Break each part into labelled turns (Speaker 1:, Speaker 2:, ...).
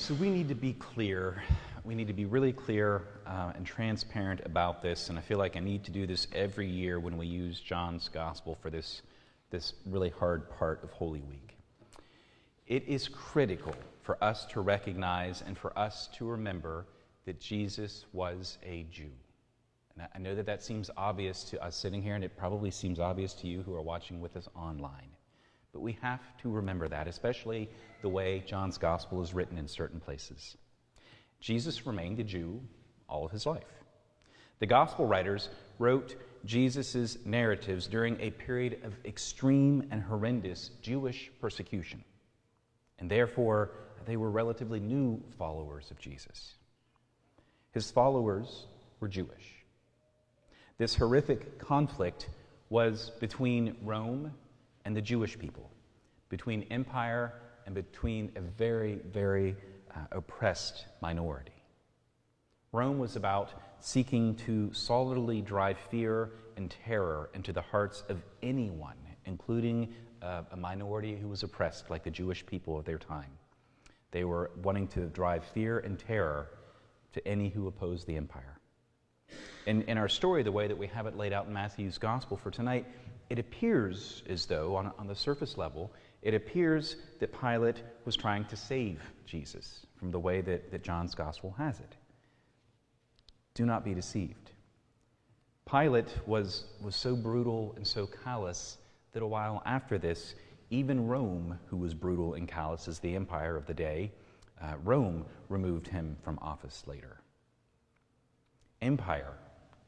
Speaker 1: So we need to be clear. We need to be really clear and transparent about this. And I feel like I need to do this every year when we use John's Gospel for this really hard part of Holy Week. It is critical for us to recognize and for us to remember that Jesus was a Jew. And I know that seems obvious to us sitting here, and it probably seems obvious to you who are watching with us online. But we have to remember that, especially the way John's Gospel is written in certain places. Jesus remained a Jew all of his life. The Gospel writers wrote Jesus' narratives during a period of extreme and horrendous Jewish persecution. And therefore, they were relatively new followers of Jesus. His followers were Jewish. This horrific conflict was between Rome and the Jewish people, between empire and between a very, very oppressed minority. Rome was about seeking to solidly drive fear and terror into the hearts of anyone, including a minority who was oppressed, like the Jewish people of their time. They were wanting to drive fear and terror to any who opposed the empire. In our story, the way that we have it laid out in Matthew's Gospel for tonight, it appears as though, on the surface level, it appears that Pilate was trying to save Jesus from the way that John's Gospel has it. Do not be deceived. Pilate was so brutal and so callous that a while after this, even Rome, who was brutal and callous as the empire of the day, Rome removed him from office later. Empire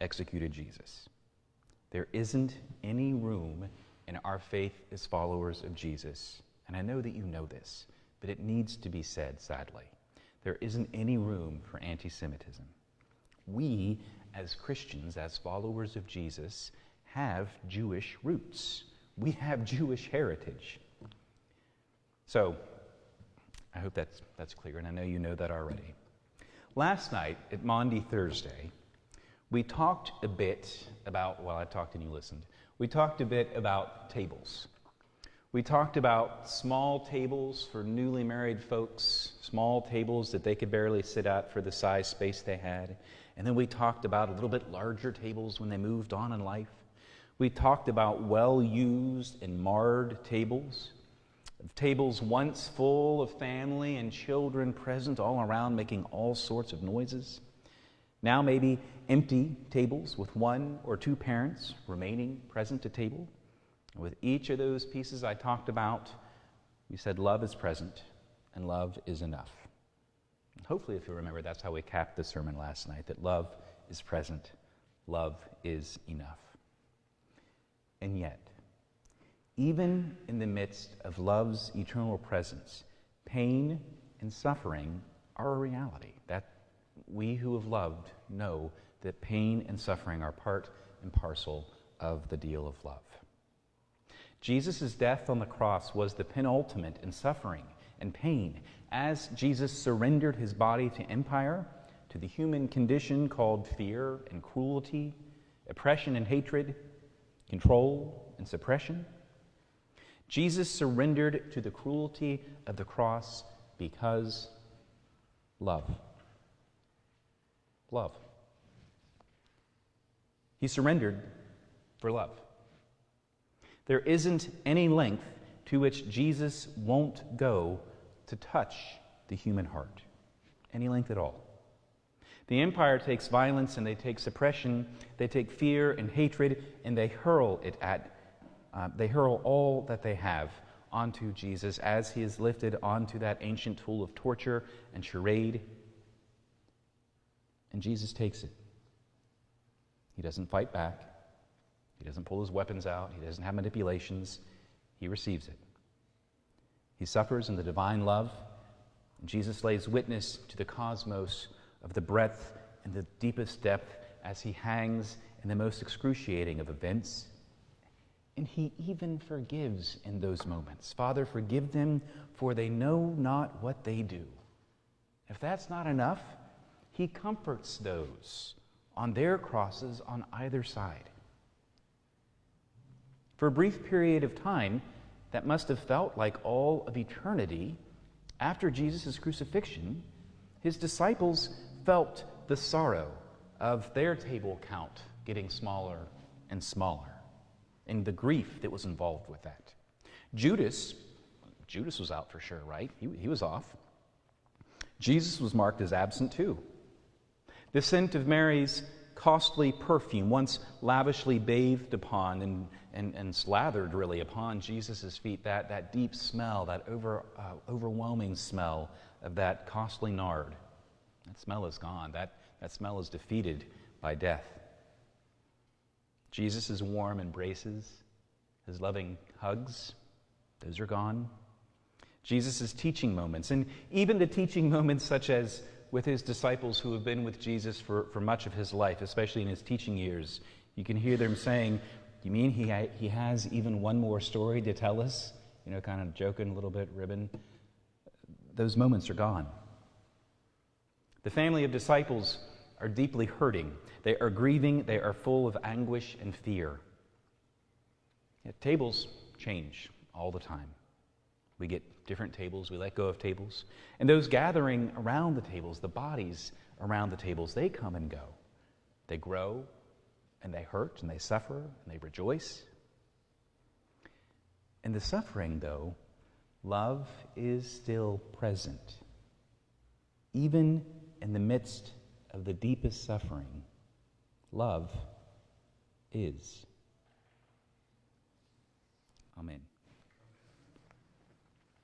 Speaker 1: executed Jesus. There isn't any room in our faith as followers of Jesus, and I know that you know this, but it needs to be said, sadly. There isn't any room for anti-Semitism. We, as Christians, as followers of Jesus, have Jewish roots. We have Jewish heritage. So, I hope that's clear, and I know you know that already. Last night, at Maundy Thursday, we talked a bit about, well, I talked and you listened. We talked a bit about tables. We talked about small tables for newly married folks, small tables that they could barely sit at for the size space they had. And then we talked about a little bit larger tables when they moved on in life. We talked about well-used and marred tables, tables once full of family and children present all around making all sorts of noises. Now maybe empty tables with one or two parents remaining present at table. And with each of those pieces I talked about, we said love is present and love is enough. And hopefully, if you remember, that's how we capped the sermon last night, that love is present, love is enough. And yet, even in the midst of love's eternal presence, pain and suffering are a reality. That we who have loved know that pain and suffering are part and parcel of the deal of love. Jesus' death on the cross was the penultimate in suffering and pain. As Jesus surrendered his body to empire, to the human condition called fear and cruelty, oppression and hatred, control and suppression, Jesus surrendered to the cruelty of the cross because love. Love. He surrendered for love. There isn't any length to which Jesus won't go to touch the human heart. Any length at all. The empire takes violence and they take suppression, they take fear and hatred, and they hurl all that they have onto Jesus as he is lifted onto that ancient tool of torture and charade. And Jesus takes it. He doesn't fight back. He doesn't pull his weapons out. He doesn't have manipulations. He receives it. He suffers in the divine love. And Jesus lays witness to the cosmos of the breadth and the deepest depth as he hangs in the most excruciating of events. And he even forgives in those moments. Father, forgive them, for they know not what they do. If that's not enough, he comforts those on their crosses on either side. For a brief period of time, that must have felt like all of eternity, After Jesus' crucifixion, his disciples felt the sorrow of their table count getting smaller and smaller, and the grief that was involved with that. Judas was out for sure, right? He was off. Jesus was marked as absent too. The scent of Mary's costly perfume, once lavishly bathed upon and slathered really upon Jesus' feet, that deep smell, that overwhelming smell of that costly nard, that smell is gone. That smell is defeated by death. Jesus' warm embraces, his loving hugs, those are gone. Jesus' teaching moments, and even the teaching moments such as with his disciples who have been with Jesus for much of his life, especially in his teaching years, you can hear them saying, "You mean he has even one more story to tell us?" Kind of joking a little bit, ribbon. Those moments are gone. The family of disciples are deeply hurting. They are grieving. They are full of anguish and fear. Yet tables change all the time. We get different tables. We let go of tables. And those gathering around the tables, the bodies around the tables, they come and go. They grow, and they hurt, and they suffer, and they rejoice. In the suffering, though, love is still present. Even in the midst of the deepest suffering, love is. Amen.